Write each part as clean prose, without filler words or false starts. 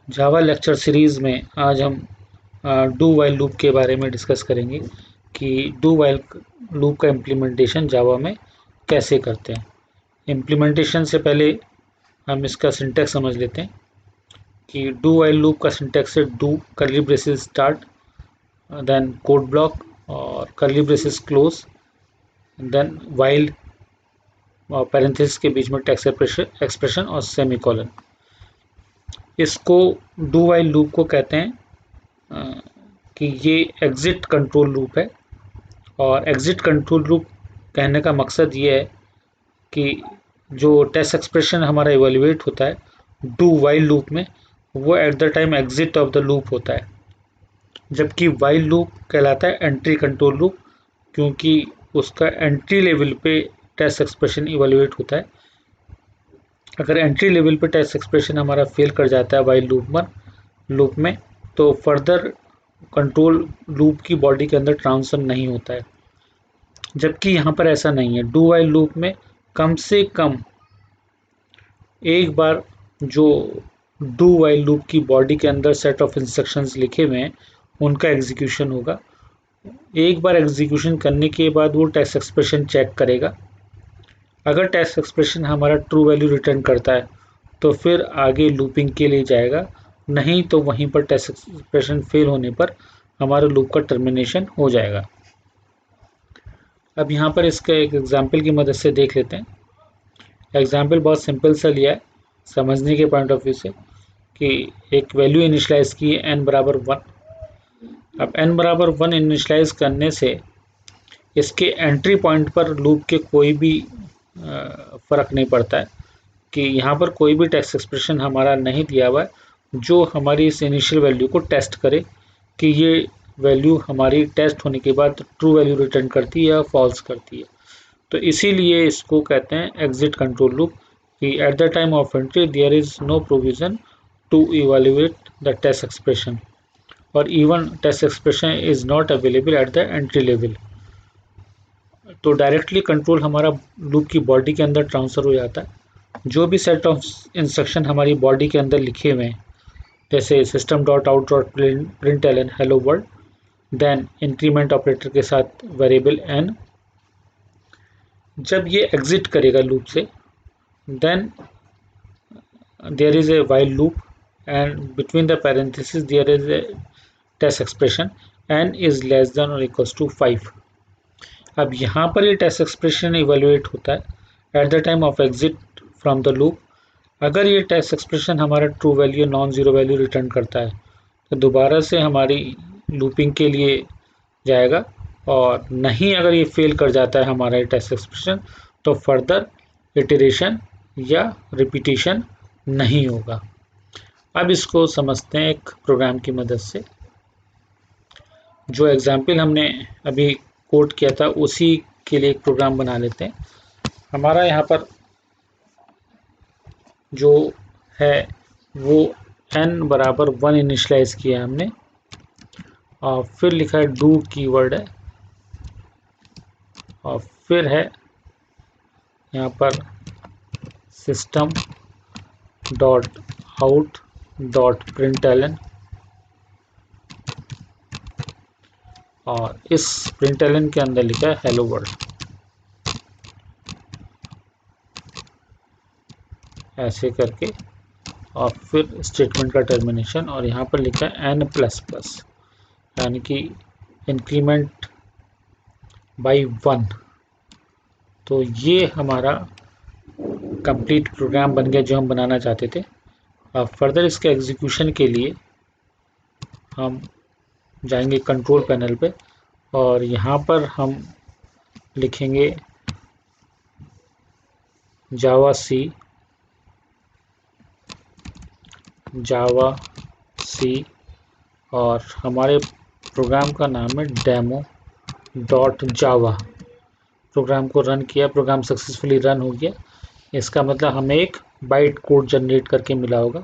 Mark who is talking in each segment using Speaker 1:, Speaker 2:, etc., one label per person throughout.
Speaker 1: जावा lecture series में आज हम डू वाइल लूप के बारे में डिस्कस करेंगे कि डू वाइल लूप का इम्प्लीमेंटेशन जावा में कैसे करते हैं। इम्प्लीमेंटेशन से पहले हम इसका सिंटैक्स समझ लेते हैं कि डू वाइल लूप का सिंटैक्स है do curly braces start, then code block और curly braces close, then while और पैरेंथेसिस के बीच में टेक्स्ट एक्सप्रेशन और सेमीकोलन। इसको डू वाइल लूप को कहते हैं कि ये एग्जिट कंट्रोल लूप है। और एग्जिट कंट्रोल लूप कहने का मकसद ये है कि जो टेस्ट एक्सप्रेशन हमारा इवेल्युएट होता है डू वाइल लूप में, वो eight the time exit of the loop होता है, जबकि वाइल लूप कहलाता है एंट्री कंट्रोल लूप, क्योंकि उसका एंट्री लेवल पे टेस्ट एक्सप्रेशन इवेल्युएट होता है। अगर एंट्री लेवल पे टेस्ट एक्सप्रेशन हमारा फेल कर जाता है वाइल लूप में तो फर्दर कंट्रोल लूप की बॉडी के अंदर ट्रांसफर नहीं होता है, जबकि यहाँ पर ऐसा नहीं है। डू वाइल लूप में कम से कम एक बार जो डू वाइल लूप की बॉडी के अंदर सेट ऑफ इंस्ट्रक्शंस लिखे हुए हैं उनका एग्जीक्यूशन होगा। एक बार एग्जीक्यूशन करने के बाद वो टेस्ट एक्सप्रेशन चेक करेगा। अगर टेस्ट एक्सप्रेशन हमारा ट्रू वैल्यू रिटर्न करता है तो फिर आगे लूपिंग के लिए जाएगा, नहीं तो वहीं पर टेस्ट एक्सप्रेशन फेल होने पर हमारे लूप का टर्मिनेशन हो जाएगा। अब यहाँ पर इसका एक एग्जाम्पल की मदद से देख लेते हैं। एग्जाम्पल बहुत सिंपल सा लिया है समझने के पॉइंट ऑफ व्यू से कि एक वैल्यू इनिशलाइज की है n बराबर 1। अब n बराबर 1 इनिशलाइज करने से इसके एंट्री पॉइंट पर लूप के कोई भी फ़र्क नहीं पड़ता है कि यहाँ पर कोई भी टेक्स्ट एक्सप्रेशन हमारा नहीं दिया हुआ है जो हमारी इस इनिशियल वैल्यू को टेस्ट करे कि ये वैल्यू हमारी टेस्ट होने के बाद ट्रू वैल्यू रिटर्न करती है या फॉल्स करती है। तो इसीलिए इसको कहते हैं एग्जिट कंट्रोल लूप कि at the time of entry there is no provision to evaluate the test expression और even test expression is not available at the entry level. तो डायरेक्टली कंट्रोल हमारा लूप की बॉडी के अंदर transfer हो जाता है। जो भी सेट ऑफ इंस्ट्रक्शन हमारी बॉडी के अंदर लिखे हुए हैं, जैसे system dot out dot print L N hello world, then increment operator के साथ वेरिएबल n, जब ये एग्जिट करेगा लूप से then there is a while loop and between the parenthesis there is a test expression n is less than or equals to 5। अब यहाँ पर ये टेस्ट एक्सप्रेशन इवेल्युएट होता है eight the time of exit from the loop. अगर ये test expression हमारा true value non zero value return करता है तो दोबारा से हमारी लूपिंग के लिए जाएगा, और नहीं अगर ये फेल कर जाता है हमारा ये टेस्ट एक्सप्रेशन तो फर्दर इटरेशन या रिपीटेशन नहीं होगा। अब इसको समझते हैं एक प्रोग्राम की मदद से। जो एग्जाम्पल हमने अभी कोट किया था उसी के लिए एक प्रोग्राम बना लेते हैं। हमारा यहाँ पर जो है वो n बराबर 1 इनिशलाइज किया हमने और फिर लिखा है डू कीवर्ड है और फिर है यहाँ पर system dot out dot println और इस प्रिंटलन के अंदर लिखा है हेलो वर्ल्ड। ऐसे करके और फिर स्टेटमेंट का टर्मिनेशन, और यहाँ पर लिखा है n प्लस प्लस यानी कि इंक्रीमेंट बाय 1। तो ये हमारा कंप्लीट प्रोग्राम बन गया जो हम बनाना चाहते थे। अब फर्दर इसके एग्जीक्यूशन के लिए हम जाएंगे कंट्रोल पैनल पे और यहाँ पर हम लिखेंगे जावा सी और हमारे प्रोग्राम का नाम है डेमो डॉट जावा। प्रोग्राम को रन किया, प्रोग्राम सक्सेसफुली रन हो गया। इसका मतलब हमें एक बाइट कोड जनरेट करके मिला होगा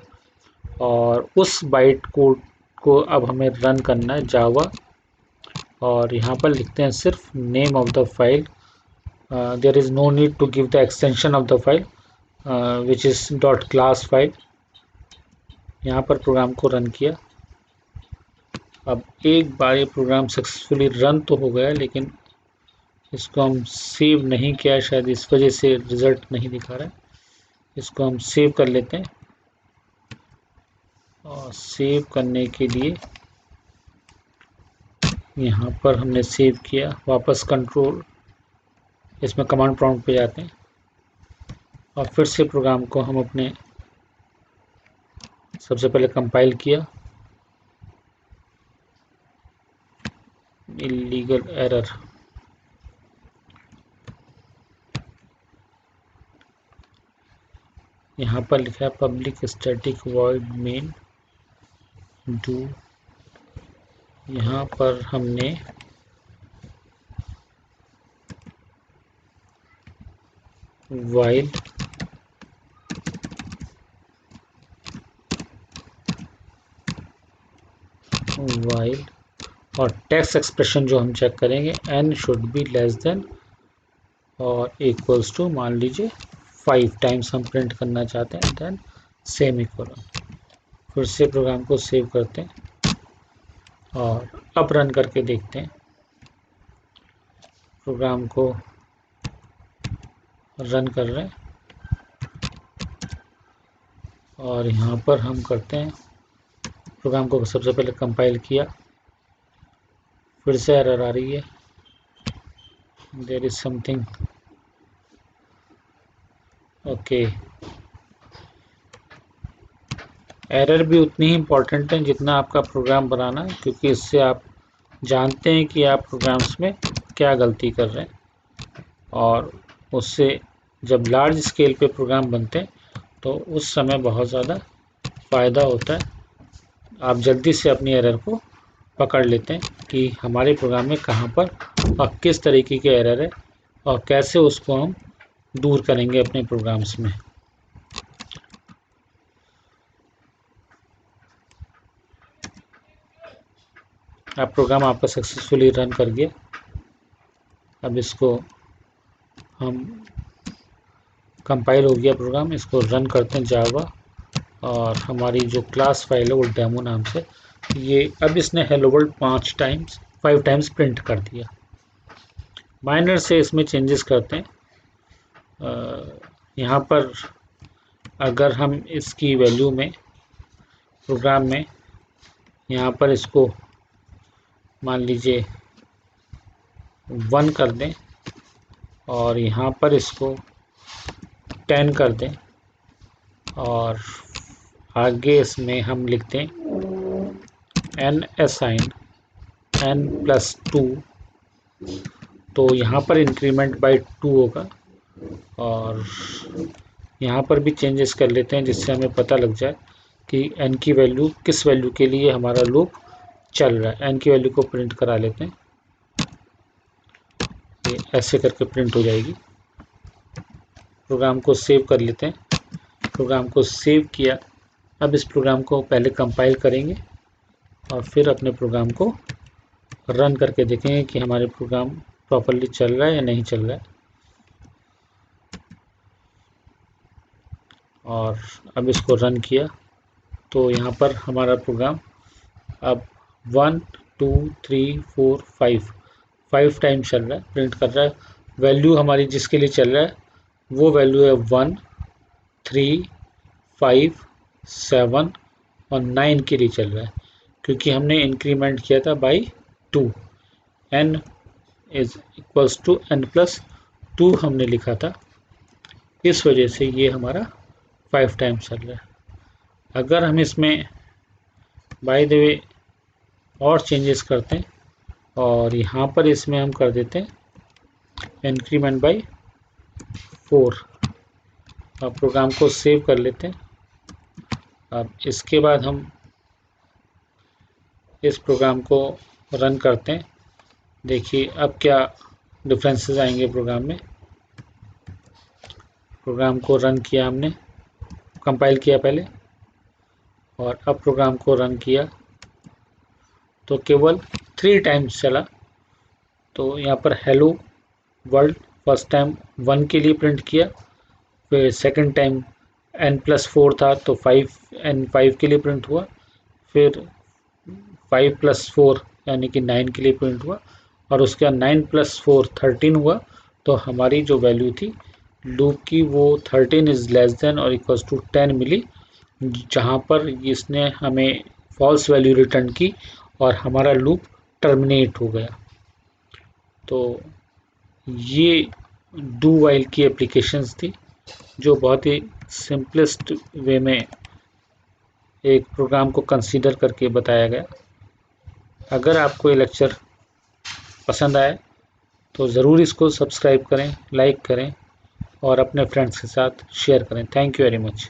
Speaker 1: और उस बाइट कोड को अब हमें रन करना है जावा, और यहाँ पर लिखते हैं सिर्फ name of the file. There is no need to give the extension of the file which is dot class file. यहाँ पर प्रोग्राम को रन किया। अब एक बार ये प्रोग्राम सक्सेसफुली रन तो हो गया, लेकिन इसको हम सेव नहीं किया, शायद इस वजह से रिज़ल्ट नहीं दिखा रहा है। इसको हम सेव कर लेते हैं, और सेव करने के लिए यहाँ पर हमने सेव किया, वापस कंट्रोल इसमें कमांड प्रॉम्प्ट पे जाते हैं और फिर से प्रोग्राम को हम अपने सबसे पहले कंपाइल किया, इलीगल एरर, यहाँ पर लिखा है public static void main do. यहाँ पर हमने वाइल और टेक्स्ट एक्सप्रेशन जो हम चेक करेंगे, n should be less than or equals to, मान लीजिए 5 टाइम्स हम प्रिंट करना चाहते हैं, देन सेमीकोलन। फिर से प्रोग्राम को सेव करते हैं और अब रन करके देखते हैं। प्रोग्राम को रन कर रहे हैं और यहाँ पर हम करते हैं, प्रोग्राम को सबसे पहले कंपाइल किया, फिर से एरर आ रही है, there is something, okay. Error भी उतनी ही इम्पोर्टेंट है जितना आपका प्रोग्राम बनाना है, क्योंकि इससे आप जानते हैं कि आप प्रोग्राम्स में क्या गलती कर रहे हैं, और उससे जब लार्ज स्केल पे प्रोग्राम बनते हैं तो उस समय बहुत ज़्यादा फ़ायदा होता है। आप जल्दी से अपनी एरर को पकड़ लेते हैं कि हमारे प्रोग्राम में कहाँ पर और किस तरीके के एरर है और कैसे उसको हम दूर करेंगे अपने प्रोग्राम्स में। अब प्रोग्राम आपका सक्सेसफुली रन कर गया। अब इसको हम कंपाइल हो गया प्रोग्राम, इसको रन करते हैं जावा, और हमारी जो क्लास फाइल है वो डेमो नाम से, ये अब इसने हेलो वर्ल्ड 5 टाइम्स प्रिंट कर दिया। माइनर से इसमें चेंजेस करते हैं। यहाँ पर अगर हम इसकी वैल्यू में प्रोग्राम में यहाँ पर इसको मान लीजिए 1 कर दें और यहाँ पर इसको 10 कर दें, और आगे इसमें हम लिखते हैं n असाइन n+2, तो यहाँ पर इंक्रीमेंट बाय 2 होगा, और यहाँ पर भी चेंजेस कर लेते हैं जिससे हमें पता लग जाए कि n की वैल्यू किस वैल्यू के लिए हमारा लूप चल रहा है। n की वैल्यू को प्रिंट करा लेते हैं, ये ऐसे करके प्रिंट हो जाएगी। प्रोग्राम को सेव कर लेते हैं, प्रोग्राम को सेव किया। अब इस प्रोग्राम को पहले कंपाइल करेंगे और फिर अपने प्रोग्राम को रन करके देखेंगे कि हमारे प्रोग्राम प्रॉपर्ली चल रहा है या नहीं चल रहा है। और अब इसको रन किया तो यहाँ पर हमारा प्रोग्राम अब 1 2 3 4 5 टाइम चल रहा है, प्रिंट कर रहा है। वैल्यू हमारी जिसके लिए चल रहा है वो वैल्यू है 1 3 5 7 और 9 के लिए चल रहा है, क्योंकि हमने इंक्रीमेंट किया था by 2, n is equals to n+2 हमने लिखा था, इस वजह से ये हमारा 5 टाइम्स चल रहा है। अगर हम इसमें बाय द वे और चेंजेस करते हैं और यहाँ पर इसमें हम कर देते हैं इंक्रीमेंट बाय 4, अब प्रोग्राम को सेव कर लेते हैं। अब इसके बाद हम इस प्रोग्राम को रन करते हैं, देखिए अब क्या डिफरेंसेस आएंगे प्रोग्राम में। प्रोग्राम को रन किया हमने, कंपाइल किया पहले, और अब प्रोग्राम को रन किया तो केवल 3 टाइम्स चला। तो यहाँ पर हेलो वर्ल्ड फर्स्ट टाइम 1 के लिए प्रिंट किया, फिर सेकंड टाइम n+4 था तो 5 के लिए प्रिंट हुआ, फिर 5+4 यानी कि 9 के लिए प्रिंट हुआ, और उसके बाद 9+4 13 हुआ। तो हमारी जो वैल्यू थी लूप की वो 13 is less than or equals to 10 मिली, जहाँ पर इसने हमें फॉल्स वैल्यू रिटर्न की और हमारा लूप टर्मिनेट हो गया। तो ये डू वाइल की एप्लीकेशंस थी, जो बहुत ही सिंपलेस्ट वे में एक प्रोग्राम को कंसीडर करके बताया गया। अगर आपको ये लेक्चर पसंद आए तो ज़रूर इसको सब्सक्राइब करें, लाइक करें और अपने फ्रेंड्स के साथ शेयर करें। Thank you very much.